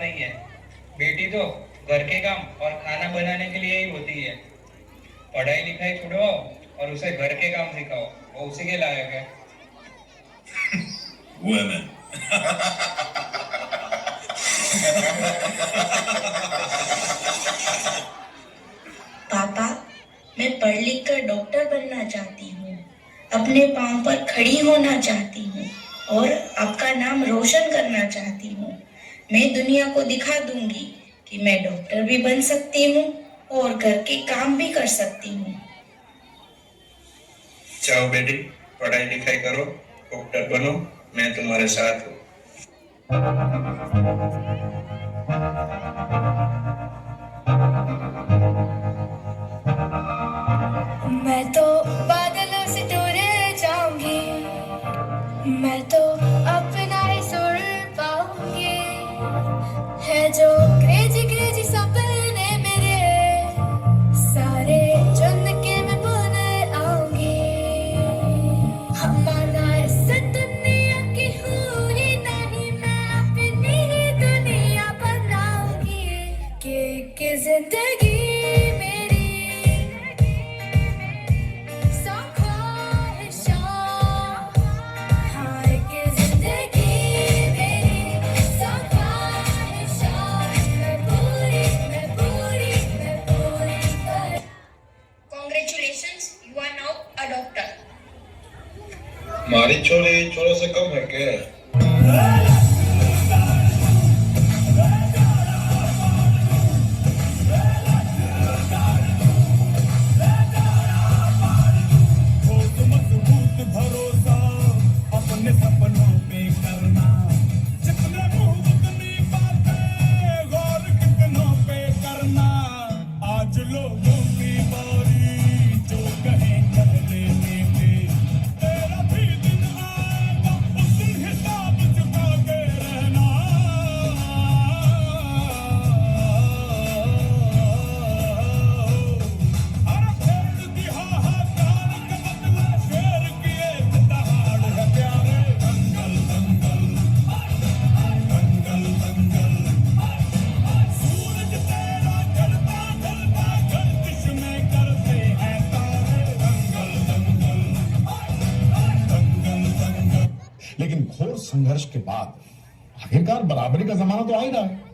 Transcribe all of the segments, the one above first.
नहीं है। बेटी तो घर के काम और खाना बनाने के लिए ही होती है। पढ़ाई लिखाई छुड़वाओ और उसे घर के काम सिखाओ, वो उसी के लायक है। Women. पापा, मैं पढ़ लिख कर डॉक्टर बनना चाहती हूँ, अपने पांव पर खड़ी होना चाहती हूँ और आपका नाम रोशन करना चाहती हूँ। मैं दुनिया को दिखा दूंगी कि मैं डॉक्टर भी बन सकती हूँ और घर के काम भी कर सकती हूँ। जाओ बेटी, पढ़ाई लिखाई करो, डॉक्टर बनो, मैं तुम्हारे साथ हूँ। मैं तो बादलों से दूर जाऊंगी, मैं तो अपना ही सुर पाऊंगी। है जो क्रेजी क्रेजी सपने मेरे, सारे चुन के मैं बुन आऊंगी। हमारा इस दुनिया की हूँ ही नहीं, मैं अपनी ही दुनिया बनाऊंगी। कि जिंदगी हमारी चोरी चोरों से कम है क्या? मजबूत भरोसा अपने सपनों पे करना, जितने मुंह उतनी बातें, गौर कितनों पे करना। आज लोगों की बारी, जो कहे कह लेने पे, तेरा भी दिन आएगा, उस दिन हिसाब चुका के रहना। अरे फेर की हाहाकार के बदले शेर की एक दहाड़ है प्यारे। दंगल दंगल दंगल दंगल, सूरज तेरा जलता जलता गर्दिश में करते हैं तारे। दंगल दंगल दंगल दंगल। लेकिन घोर संघर्ष के बाद आखिरकार बराबरी का जमाना तो आ ही रहा है।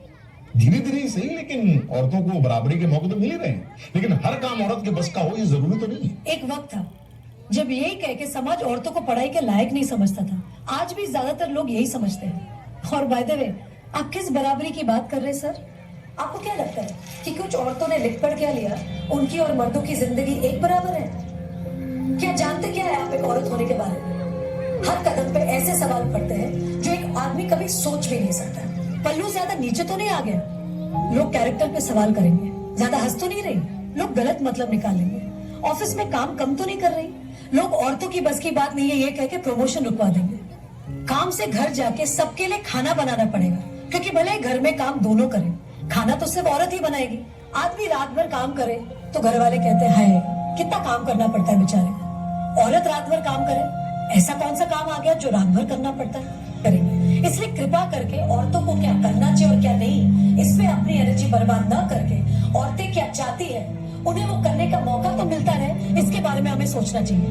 धीरे धीरे ही सही, लेकिन औरतों को बराबरी के मौके तो मिल ही रहे हैं। लेकिन हर काम औरत के बस का हो ये जरूरी तो नहीं है। एक वक्त था जब यही कह के समाज औरतों को पढ़ाई के लायक नहीं समझता था। आज भी ज्यादातर लोग यही समझते हैं। और बाय द वे, आप किस बराबरी की बात कर रहे हैं सर? आपको क्या लगता है कि कुछ औरतों ने लिख पढ़ क्या लिया, उनकी और मर्दों की जिंदगी एक बराबर है? क्या जानते क्या है आप एक औरत होने के बारे में? हर कदम पे ऐसे सवाल पड़ते हैं जो एक आदमी कभी सोच भी नहीं सकता। पल्लू ज्यादा नीचे तो नहीं आ गया, लोग कैरेक्टर पे सवाल करेंगे। ज्यादा हंस तो नहीं रही, लोग गलत मतलब निकालेंगे। ऑफिस में काम कम तो नहीं कर रही, लोग औरतों की बस की बात नहीं है ये कह के प्रमोशन रुकवा देंगे। काम से घर जाके सबके लिए खाना बनाना पड़ेगा, क्योंकि भले ही घर में काम दोनों करें, खाना तो सिर्फ औरत ही बनाएगी। आदमी रात भर काम करे तो घर वाले कहते हैं हाय कितना काम करना पड़ता है बेचारे को। औरत रात भर काम करे, ऐसा कौन सा काम आ गया जो रात भर करना पड़ता है? करेंगे। इसलिए कृपा करके औरतों को क्या करना चाहिए और क्या नहीं, इसमें अपनी एनर्जी बर्बाद न करके औरतें क्या चाहती है उन्हें वो करने का मौका तो मिलता रहे, इसके बारे में हमें सोचना चाहिए।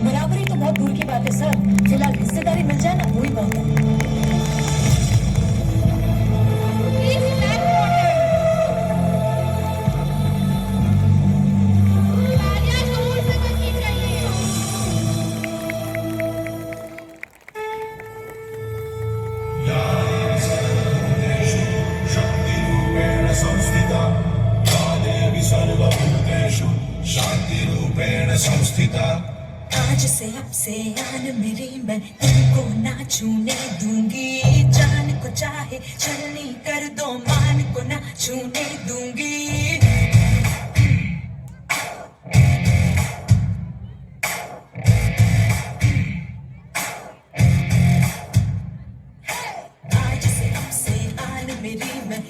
बराबरी तो बहुत दूर की बात है सर, फिलहाल हिस्सेदारी मिल जाए ना, वही बहुत है। संस्थिता। आज से अब से आन मेरी, मैं तुमको ना छूने दूंगी। जान को चाहे छलनी कर दो, मान को ना छूने दूंगी। आज से अब से आन मेरी, मैं